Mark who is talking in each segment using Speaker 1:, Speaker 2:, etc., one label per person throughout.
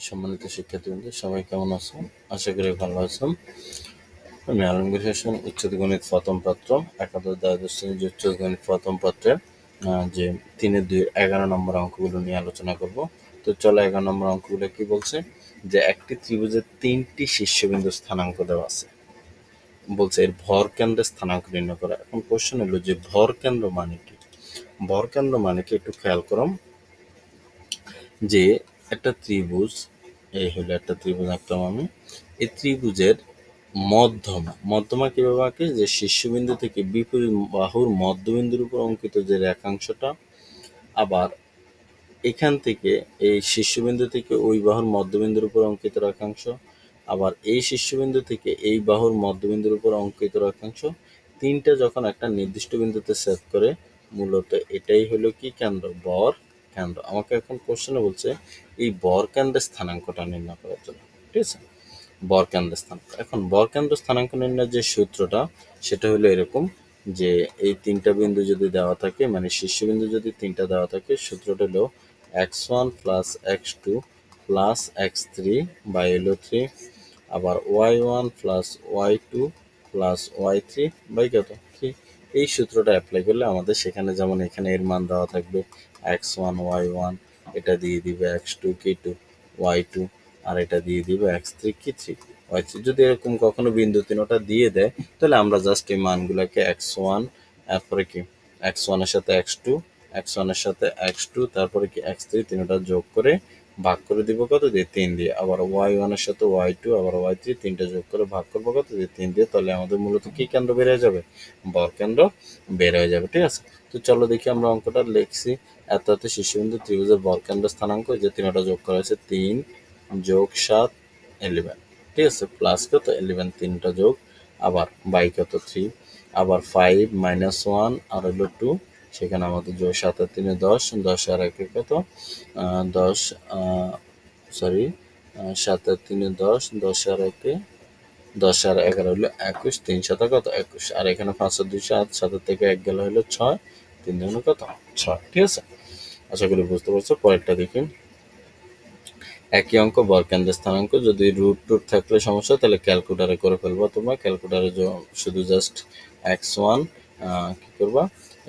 Speaker 1: সম্মানিত শিক্ষার্থীবৃন্দ, সবাই কেমন আছো? আশা করি ভালো আছো। আমি আলমগীর হোসেন, উচ্চতর গণিত প্রথম পত্র, একাদশ দ্বাদশ শ্রেণীর যে উচ্চতর গণিত প্রথম পত্রের যে 3-2 11 নম্বর অঙ্কগুলো নিয়ে আলোচনা করব। তো চলো 11 নম্বর অঙ্কগুলো কি বলছে, যে একটি ত্রিভুজের 3টি শীর্ষবিন্দু স্থানাঙ্ক দেওয়া আছে, বলছে এর ভর কেন্দ্রের স্থানাঙ্ক নির্ণয় করা। এখন কোশ্চেন হলো যে ভর কেন্দ্র মানে কি? ভর কেন্দ্র মানে কি একটু খেয়াল করো, যে একটা ত্রিভুজ, এই হলো একটা ত্রিভুজ আঁকলাম আমি। এই ত্রিভুজের মধ্যমা কিভাবে আঁকে, যে শীর্ষবিন্দু থেকে বিপরীত বাহুর মধ্যবিন্দুর উপর অঙ্কিত যে রেখাংশটা, আবার এখান থেকে এই শীর্ষবিন্দু থেকে ওই বাহুর মধ্যবিন্দুর উপর অঙ্কিত রেখাংশ, আবার এই শীর্ষবিন্দু থেকে এই বাহুর মধ্যবিন্দুর উপর অঙ্কিত রেখাংশ, তিনটা যখন একটা নির্দিষ্ট বিন্দুতে ছেদ করে, মূলত এটাই হলো কি কেন্দ্র, বর কেন্দ্র। আমাকে এখন কোশ্চেনে বলছে এই বর কেন্দ্রের স্থানাঙ্কটা নির্ণয় করার জন্য, ঠিক আছে? বর কেন্দ্রের স্থানাঙ্ক। এখন বর কেন্দ্র স্থানাঙ্ক নির্ণয়ের যে সূত্রটা, সেটা হলো এরকম, যে এই তিনটা বিন্দু যদি দেওয়া থাকে, মানে শীর্ষবিন্দু যদি তিনটা দেওয়া থাকে, সূত্রটা হলো x1 plus x2 plus x3 by হলো 3, আবার y1 plus y2 plus y3 by কত 3। এই সূত্রটা অ্যাপ্লাই করলে আমাদের সেখানে, যেমন এখানে এর মান দেওয়া থাকবে x1 y1, এটা দিয়ে দিবে x2 কি 2 y2, আর এটা দিয়ে দিবে x3 কি 3 y3। যদি এরকম কখনো বিন্দু তিনটা দিয়ে দেয়, তাহলে আমরা জাস্ট এই মানগুলোকে x1, তারপরে কি x1 এর সাথে x2, x1 এর সাথে x2, তারপরে কি x3, তিনটা যোগ করে ভাগ করে দিব কত দিয়ে 3 দিয়ে, আবার y1 এর সাথে y2, আবার y3, তিনটা যোগ করে ভাগ করবো কত দিয়ে 3 দিয়ে। তাহলে আমাদের মূলত কি কেন্দ্র বের হয়ে যাবে, বর কেন্দ্র বের হয়ে যাবে, ঠিক আছে? তো চলো দেখি আমরা অঙ্কটা লিখছি। এত শীর্ষবিন্দু ত্রিভুজের বর কেন্দ্র স্থানাঙ্ক, যে তিনটা যোগ করা হয়েছে 3 যোগ 7 11, ঠিক আছে, প্লাস কত 11, তিনটা যোগ, আবার বাই কত 3, আবার 5 মাইনাস 1 আর হলো 2, সেখানে আমাদের যোগ 7 আর 3 10, 10 আর 1 কত 10, সরি 7 আর 3 10, 10 আর 1 10 আর 11 হলো 21, 3 7 কত 21, আর এখানে 5 আর 2 7, 7 থেকে 1 গেল হলো 6, 3 দুগুণ কত 6, ঠিক আছে? আশা করি বুঝতে পারছো। পরেরটা দেখি, একই অঙ্ক বর কেন্দ্রের স্থানাঙ্ক। যদি রুট থাকলে সমস্যা, তাহলে ক্যালকুলেটারে করে ফেলবো। তোমরা ক্যালকুলেটারে শুধু জাস্ট x1 কি করবা,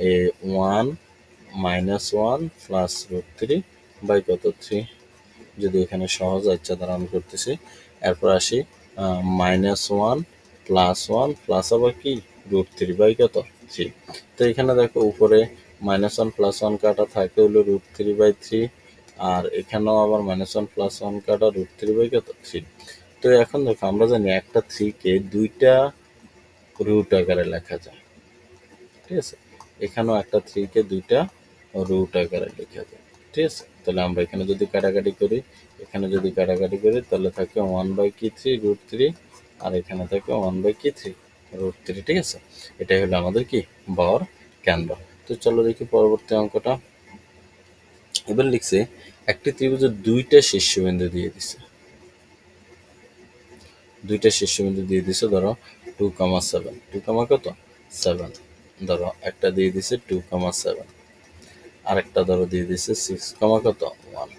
Speaker 1: 1 মাইনাস 1 প্লাস √3 বাই কত 3, যদি এখানে সহজ ইচ্ছা দ্বারা আমি করতেছি। এরপর আসি -1 +1 প্লাস আবার কি √3 বাই কত 3। তো এখানে দেখো উপরে -1 +1 কাটা থাকে হলো √3/3, আর এখানেও আবার -1 +1 কাটা √3 বাই কত 3। তো এখন দেখো আমরা জানি একটা 3 কে দুইটা রুট আকারে লেখা যায়, ঠিক আছে? এখানেও একটা 3 কে দুইটা রুট আকারে লেখা যায়, ঠিক আছে? তাহলে আমরা এখানে যদি কাটাকাটি করি, এখানে যদি কাটাকাটি করি, তাহলে থাকে 1/3 √3, আর এখানে থাকে 1/3 √3, ঠিক আছে? এটাই হলো আমাদের কি বর কেন্দ্র। তো চলো দেখি পরবর্তী অঙ্কটা। এবার লিখছে একটি ত্রিভুজের দুইটা শীর্ষবিন্দু দিয়ে দিছে, ধরো 2,7, 2, কত 7, ধরো একটা দিয়ে দিছে 2,7, আরেকটা ধরো দিয়ে দিছে 6, কত 1,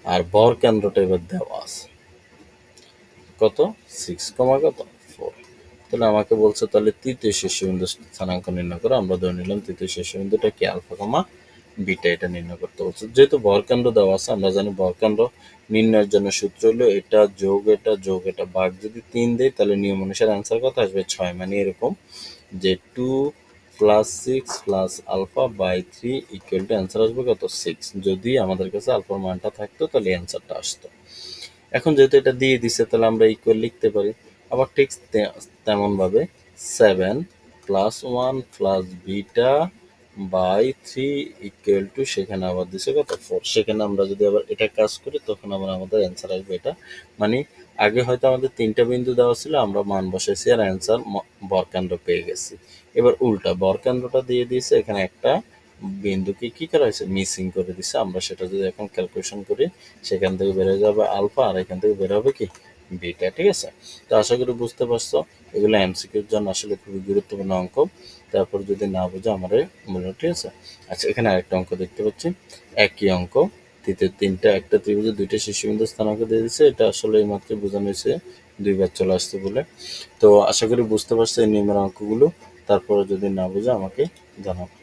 Speaker 1: আর বর কেন্দ্রটা এবার দেওয়া আছে কত 6, কত 4। তাহলে আমাকে বলছে তাহলে তৃতীয় শীর্ষবিন্দু স্থানাঙ্ক নির্ণয় করো। আমরা ধরে নিলাম তৃতীয় শীর্ষবিন্দুটা কি আলফা, বিটা, এটা নির্ণয় করতে বলছে। যেহেতু বরকেন্দ্র দেওয়া আছে, আমরা জানি বরকেন্দ্র নির্ণয়ের জন্য সূত্র হলো এটা যোগ এটা যোগ এটা, ভাগ যদি 3 দেয়, তাহলে নিয়ম অনুসারে অ্যান্সার কত আসবে 6। মানে এরকম যে 2 + 6 + α/3 = অ্যান্সার আসবে কত 6। যদি আমাদের কাছে আলফার মানটা থাকতো, তাহলে অ্যান্সারটা আসতো। এখন যেহেতু এটা দিয়ে দিছে, তাহলে আমরা ইকুয়াল লিখতে পারি। আবার ঠিক তেমনভাবে 7 + 1 + β/3 = সেখানে আবার দিছে কত 4। সেখানে আমরা যদি আবার এটা কাজ করি, তখন আবার আমাদের অ্যান্সার আসবে এটা। মানে আগে হয়তো আমাদের তিনটা বিন্দু দেওয়া ছিল, আমরা মান বসাইছি আর অ্যান্সার বরকেন্দ্র পেয়ে গেছি। এবার উল্টা বরকেন্দ্রটা দিয়ে দিয়েছে, এখানে একটা বিন্দুকে কি করা হয়েছে, মিসিং করে দিছে। আমরা সেটা যদি এখন ক্যালকুলেশন করি, সেখান থেকে বের হয়ে যাবে আলফা, আর এখান থেকে বের হবে কি বিটা, ঠিক আছে? তো আশা করি বুঝতে পারছো, এগুলো এমসিকিউর জন্য আসলে খুবই গুরুত্বপূর্ণ অঙ্ক। তারপর যদি না বুঝে আমারে বলো, ঠিক আছে? আচ্ছা, এখানে আরেকটা অঙ্ক দেখতে পাচ্ছি, একই অঙ্ক তৃতীয় তিনটা একটা ত্রিভুজে দুইটা শীর্ষবিন্দু স্থানাঙ্ক দিয়ে দিচ্ছে। এটা আসলে এইমাত্র বোঝানো হয়েছে দুইবার চলে আসছে বলে। তো আশা করি বুঝতে পারছো এই নিয়মের অঙ্কগুলো। তারপরে যদি না বুঝে আমাকে জানাবো।